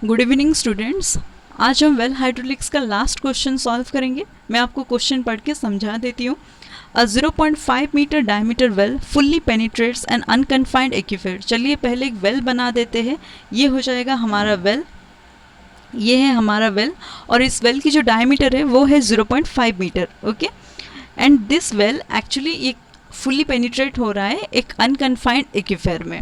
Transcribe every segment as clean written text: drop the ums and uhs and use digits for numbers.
Good evening students. आज हम well hydraulics का लास्ट क्वेश्चन सॉल्व करेंगे। मैं आपको क्वेश्चन पढ़ के समझा देती हूँ। A 0.5 metre diameter well fully penetrates an unconfined aquifer. चलिए पहले एक वेल बना देते हैं। ये हो जाएगा हमारा वेल, ये है हमारा वेल, और इस वेल की जो डायमीटर है वो है 0.5 metre. Okay, and this well actually ये फुल्ली पेनिट्रेट हो रहा है एक अनकन्फाइंड एक्यूफर में।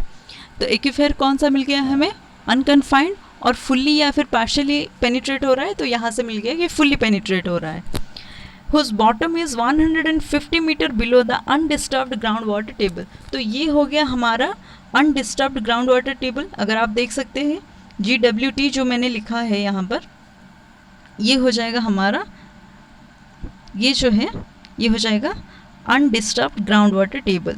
तो एक्यूफर कौन सा मिल गया हमें? अनकन्फाइंड, और फुल्ली या फिर पार्शियली पेनिट्रेट हो रहा है, तो यहाँ से मिल गया कि फुल्ली पेनिट्रेट हो रहा है। Whose bottom is 150 metre below the undisturbed ground water table. तो ये हो गया हमारा अनडिस्टर्ब्ड ग्राउंड वाटर टेबल। अगर आप देख सकते हैं GWT जो मैंने लिखा है यहाँ पर, ये हो जाएगा हमारा, ये जो है ये हो जाएगा undisturbed ground water table.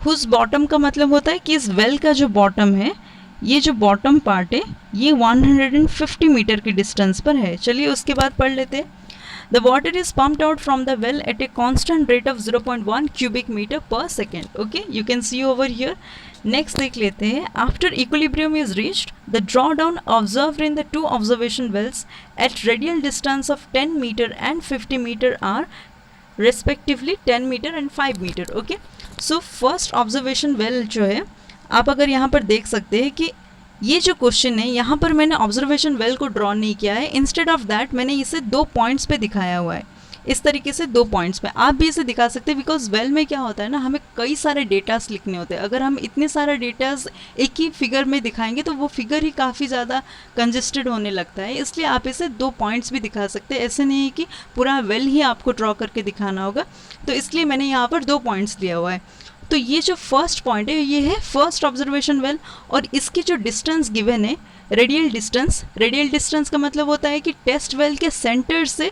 Whose bottom का मतलब होता है कि इस वेल का जो बॉटम है, ये जो बॉटम पार्ट है, ये 150 मीटर की डिस्टेंस पर है। चलिए उसके बाद पढ़ लेते हैं। The water is pumped out from the well at a constant rate of 0.1 cubic metre per second. Okay, you can see over here. Next देख लेते हैं। After equilibrium is reached, the draw down observed in the two observation wells at radial distance of 10 metre and 50 metre are respectively 10 metre and 5 metre. Okay, so first observation well जो है, आप अगर यहाँ पर देख सकते हैं कि ये जो क्वेश्चन है, यहाँ पर मैंने ऑब्जर्वेशन वेल को ड्रॉ नहीं किया है। इंस्टेड ऑफ दैट मैंने इसे 2 पॉइंट्स पे दिखाया हुआ है। इस तरीके से 2 पॉइंट्स पे आप भी इसे दिखा सकते हैं, बिकॉज वेल में क्या होता है ना, हमें कई सारे डेटास लिखने होते हैं। अगर हम इतने सारे डेटास एक ही फिगर में दिखाएंगे तो वो फिगर ही काफ़ी ज़्यादा कंजेस्टेड होने लगता है। इसलिए आप इसे 2 पॉइंट्स भी दिखा सकते हैं। ऐसे नहीं है कि पूरा वेल ही आपको ड्रॉ करके दिखाना होगा। तो इसलिए मैंने यहाँ पर 2 पॉइंट्स दिया हुआ है। तो ये जो फर्स्ट पॉइंट है, ये है फर्स्ट ऑब्जर्वेशन वेल, और इसकी जो डिस्टेंस गिवन है रेडियल डिस्टेंस। रेडियल डिस्टेंस का मतलब होता है कि टेस्ट वेल के सेंटर से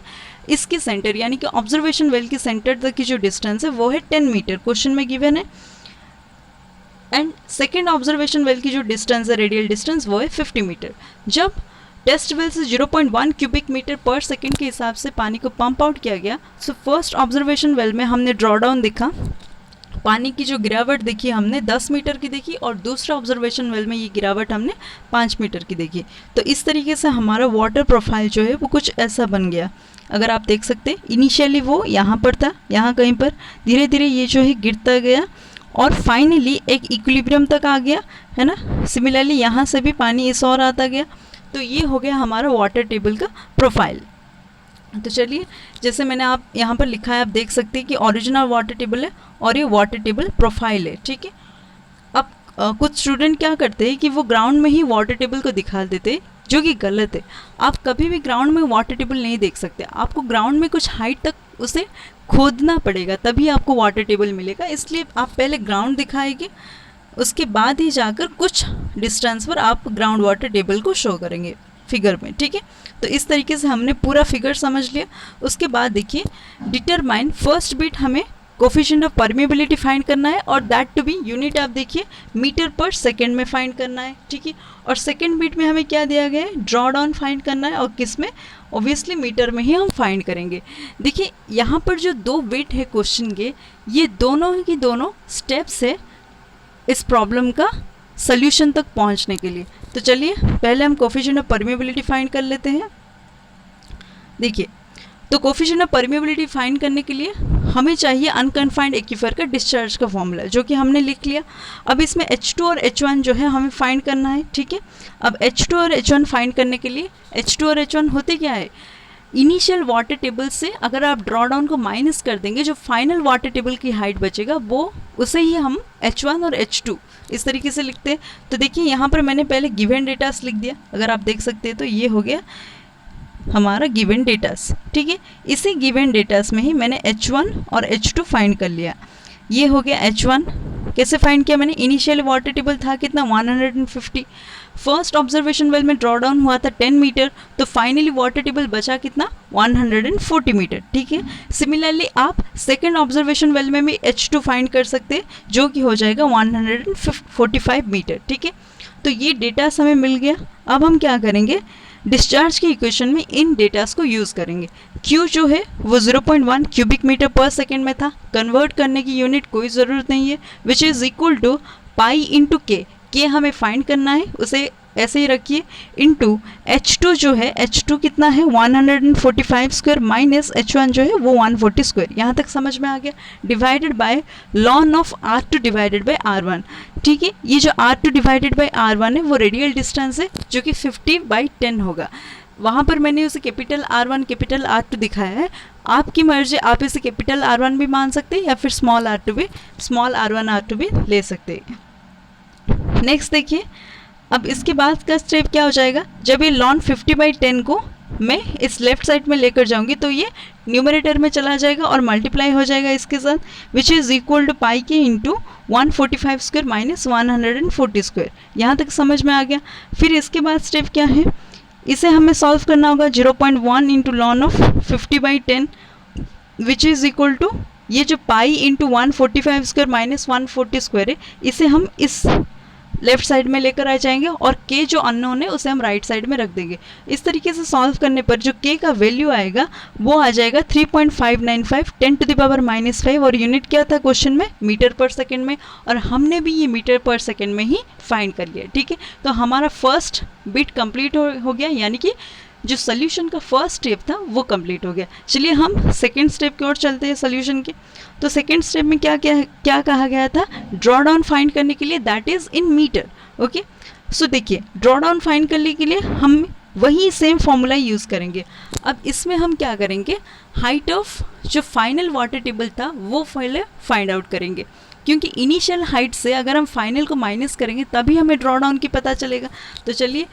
इसके सेंटर, यानी कि ऑब्जर्वेशन वेल के सेंटर तक की जो डिस्टेंस है वो है 10 मीटर, क्वेश्चन में गिवन है। एंड सेकेंड ऑब्जर्वेशन वेल की जो डिस्टेंस है रेडियल डिस्टेंस, वो है 50 मीटर। जब टेस्ट वेल से 0.1 क्यूबिक मीटर पर सेकेंड के हिसाब से पानी को पंप आउट किया गया, सो फर्स्ट ऑब्जर्वेशन वेल में हमने ड्रॉ डाउन देखा, पानी की जो गिरावट देखी हमने 10 मीटर की देखी, और दूसरा ऑब्जर्वेशन वेल में ये गिरावट हमने 5 मीटर की देखी। तो इस तरीके से हमारा वाटर प्रोफाइल जो है वो कुछ ऐसा बन गया। अगर आप देख सकते हैं इनिशियली वो यहाँ पर था, यहाँ कहीं पर, धीरे धीरे ये जो है गिरता गया और फाइनली एक इक्विलिब्रियम तक आ गया, है ना। सिमिलरली यहाँ से भी पानी इस और आता गया। तो ये हो गया हमारा वाटर टेबल का प्रोफाइल। तो चलिए, जैसे मैंने आप यहाँ पर लिखा है, आप देख सकते हैं कि ओरिजिनल वाटर टेबल है और ये वाटर टेबल प्रोफाइल है, ठीक है। अब कुछ स्टूडेंट क्या करते हैं कि वो ग्राउंड में ही वाटर टेबल को दिखा देते हैं, जो कि गलत है। आप कभी भी ग्राउंड में वाटर टेबल नहीं देख सकते। आपको ग्राउंड में कुछ हाइट तक उसे खोदना पड़ेगा, तभी आपको वाटर टेबल मिलेगा। इसलिए आप पहले ग्राउंड दिखाएंगे, उसके बाद ही जाकर कुछ डिस्टेंस पर आप ग्राउंड वाटर टेबल को शो करेंगे फिगर में, ठीक है। तो इस तरीके से हमने पूरा फिगर समझ लिया। उसके बाद देखिए, डिटरमाइन फर्स्ट बिट, हमें कोफिशिएंट ऑफ परमेबिलिटी फाइंड करना है, और दैट टू बी यूनिट आप देखिए मीटर पर सेकेंड में फाइंड करना है, ठीक है। और सेकेंड बिट में हमें क्या दिया गया है? ड्रॉ डाउन फाइंड करना है, और किस में? ऑब्वियसली मीटर में ही हम फाइंड करेंगे। देखिए यहाँ पर जो 2 बिट है क्वेश्चन के, ये दोनों की दोनों स्टेप्स है इस प्रॉब्लम का सॉल्यूशन तक पहुंचने के लिए। तो चलिए पहले हम कोफिशिएंट ऑफ परमेबिलिटी फाइंड कर लेते हैं। देखिए, तो कोफिशिएंट ऑफ परमेबिलिटी फाइंड करने के लिए हमें चाहिए अनकन्फाइंड एक्यूफर का डिस्चार्ज का फॉर्मूला, जो कि हमने लिख लिया। अब इसमें H2 और H1 जो है हमें फाइंड करना है, ठीक है। अब H2 और H1 फाइंड करने के लिए, H2 और H1 होते क्या है? इनिशियल वाटर टेबल से अगर आप ड्रॉ डाउन को माइनस कर देंगे, जो फाइनल वाटर टेबल की हाइट बचेगा वो, उसे ही हम H1 और H2 इस तरीके से लिखते हैं। तो देखिए यहाँ पर मैंने पहले गिवन डेटास लिख दिया, अगर आप देख सकते हैं तो ये हो गया हमारा गिवन डेटास, ठीक है। इसी गिवन डेटास में ही मैंने H1 और H2 फाइंड कर लिया। ये हो गया H1, कैसे फाइंड किया मैंने? इनिशियल वाटर टेबल था कितना? 150। फर्स्ट ऑब्जर्वेशन वेल में ड्रॉ डाउन हुआ था 10 मीटर, तो फाइनली वाटर टेबल बचा कितना? 140 मीटर, ठीक है। सिमिलरली आप सेकेंड ऑब्जर्वेशन वेल में भी H2 फाइंड कर सकते हैं, जो कि हो जाएगा 145 मीटर, ठीक है। तो ये डेटास हमें मिल गया। अब हम क्या करेंगे? डिस्चार्ज के इक्वेशन में इन डेटास को यूज़ करेंगे। Q जो है वो 0.1 क्यूबिक मीटर पर सेकेंड में था, कन्वर्ट करने की यूनिट कोई ज़रूरत नहीं है, which is equal to pi into K. के हमें फाइंड करना है, उसे ऐसे ही रखिए, इनटू H2 जो है, H2 कितना है 145 स्क्वायर माइनस H1 जो है वो 140 स्क्वायर, यहाँ तक समझ में आ गया, divided by lawn of R2 divided by R1। ठीक है, ये जो R2 डिवाइडेड बाय R1 है वो रेडियल डिस्टेंस है जो कि 50/10 होगा। वहाँ पर मैंने उसे कैपिटल R1 कैपिटल R2 दिखाया है, आपकी मर्जी, आप इसे कैपिटल R1 भी मान सकते हैं या फिर स्मॉल R2 भी, स्मॉल R1 R2 भी ले सकते हैं। नेक्स्ट देखिए, अब इसके बाद का स्टेप क्या हो जाएगा, जब ये लॉन 50/10 को मैं इस लेफ्ट साइड में लेकर जाऊंगी तो ये न्यूमरेटर में चला जाएगा और मल्टीप्लाई हो जाएगा इसके साथ, विच इज़ इक्वल टू पाई के इंटू 145 स्क्वायर माइनस 140 स्क्वायर। यहाँ तक समझ में आ गया। फिर इसके बाद स्टेप क्या है, इसे हमें सॉल्व करना होगा 0.1 into ln of 50/10 which is equal to ये जो pi into 145 square minus 140 square है, इसे हम इस लेफ्ट साइड में लेकर आ जाएंगे और k जो अननोन है उसे हम राइट साइड में रख देंगे। इस तरीके से सॉल्व करने पर जो k का वैल्यू आएगा वो आ जाएगा 3.595 10⁻⁵ और यूनिट क्या था क्वेश्चन में, मीटर पर सेकंड में, और हमने भी ये मीटर पर सेकंड में ही फाइंड कर लिया। ठीक है, तो हमारा फर्स्ट बिट कंप्लीट हो गया, यानी कि जो सोल्यूशन का फर्स्ट स्टेप था वो कंप्लीट हो गया। चलिए हम सेकेंड स्टेप की ओर चलते हैं सोल्यूशन के। तो सेकेंड स्टेप में क्या कहा गया था, ड्रॉ डाउन फाइंड करने के लिए, that is in metre. Okay, so देखिए ड्रॉ डाउन फाइंड करने के लिए हम वही सेम फॉर्मूला यूज़ करेंगे। अब इसमें हम क्या करेंगे, हाइट ऑफ जो फाइनल वाटर टेबल था वो पहले फाइंड आउट करेंगे, क्योंकि इनिशियल हाइट से अगर हम फाइनल को माइनस करेंगे तभी हमें ड्रॉ डाउन की पता चलेगा। तो चलिए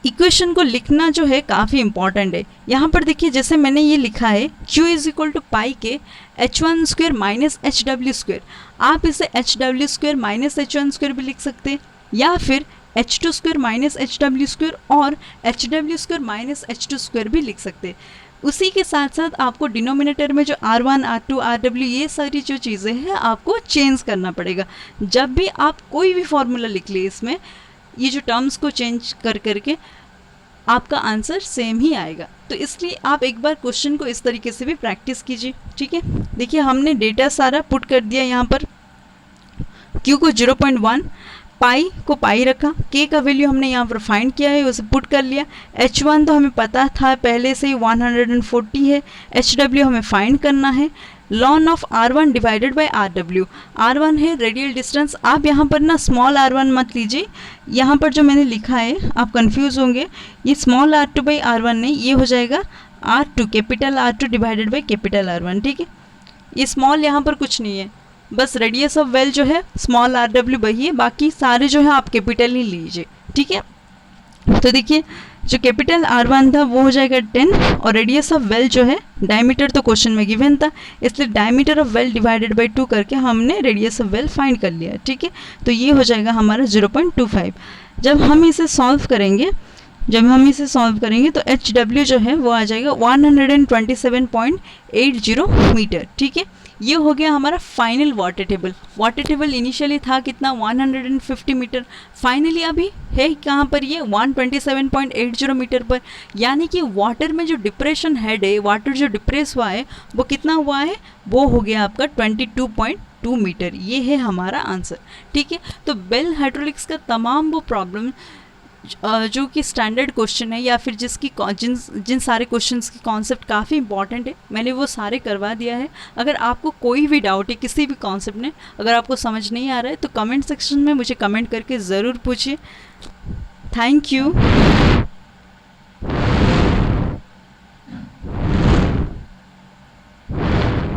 इक्वेशन को लिखना जो है काफ़ी इंपॉर्टेंट है। यहाँ पर देखिए जैसे मैंने ये लिखा है Q इज इक्वल टू पाई के H1 square minus HW square, आप इसे HW square minus H1 square भी लिख सकते हैं, या फिर H2 square minus HW square और HW square minus H2 square भी लिख सकते हैं। उसी के साथ साथ आपको डिनोमिनेटर में जो R1 R2 RW ये सारी जो चीज़ें हैं आपको चेंज करना पड़ेगा। जब भी आप कोई भी फॉर्मूला लिख लिए इसमें ये जो टर्म्स को चेंज कर करके आपका आंसर सेम ही आएगा। तो इसलिए आप एक बार क्वेश्चन को इस तरीके से भी प्रैक्टिस कीजिए। ठीक है, देखिए हमने डेटा सारा पुट कर दिया यहाँ पर, Q को 0.1, पाई को पाई रखा, K का वैल्यू हमने यहाँ पर फाइंड किया है उसे पुट कर लिया, H1 तो हमें पता था पहले से ही 140 है, HW हमें फाइंड करना है, lawn of R1 divided by RW, R1 है रेडियल डिस्टेंस। आप यहाँ पर ना स्मॉल R1 मत लीजिए, यहाँ पर जो मैंने लिखा है आप कंफ्यूज होंगे, ये स्मॉल R2 बाई R1 नहीं, ये हो जाएगा R2 capital R2 divided by capital R1। ठीक है, ये स्मॉल यहाँ पर कुछ नहीं है, बस रेडियस ऑफ वेल जो है स्मॉल RW वही है, बाकी सारे जो है आप कैपिटल ही लीजिए। ठीक है, तो देखिए जो कैपिटल R1 था वो हो जाएगा 10 और रेडियस ऑफ वेल जो है, डायमीटर तो क्वेश्चन में गिवन था इसलिए diameter of well divided by 2 करके हमने रेडियस ऑफ वेल फाइंड कर लिया। ठीक है, तो ये हो जाएगा हमारा 0.25। जब हम इसे सॉल्व करेंगे तो HW जो है वो आ जाएगा 127.80 मीटर। ठीक है, ये हो गया हमारा फाइनल वाटर टेबल इनिशियली था कितना 150 मीटर, फाइनली अभी है कहाँ पर ये 127.80 मीटर पर, यानी कि वाटर में जो डिप्रेशन हेड है, वाटर जो डिप्रेस हुआ है वो कितना हुआ है, वो हो गया आपका 22.2 मीटर। ये है हमारा आंसर। ठीक है, तो बेल हाइड्रोलिक्स का तमाम वो प्रॉब्लम जो कि स्टैंडर्ड क्वेश्चन है या फिर जिन सारे क्वेश्चंस की कॉन्सेप्ट काफ़ी इंपॉर्टेंट है, मैंने वो सारे करवा दिया है। अगर आपको कोई भी डाउट है किसी भी कॉन्सेप्ट में, अगर आपको समझ नहीं आ रहा है तो कमेंट सेक्शन में मुझे कमेंट करके ज़रूर पूछिए। Thank you.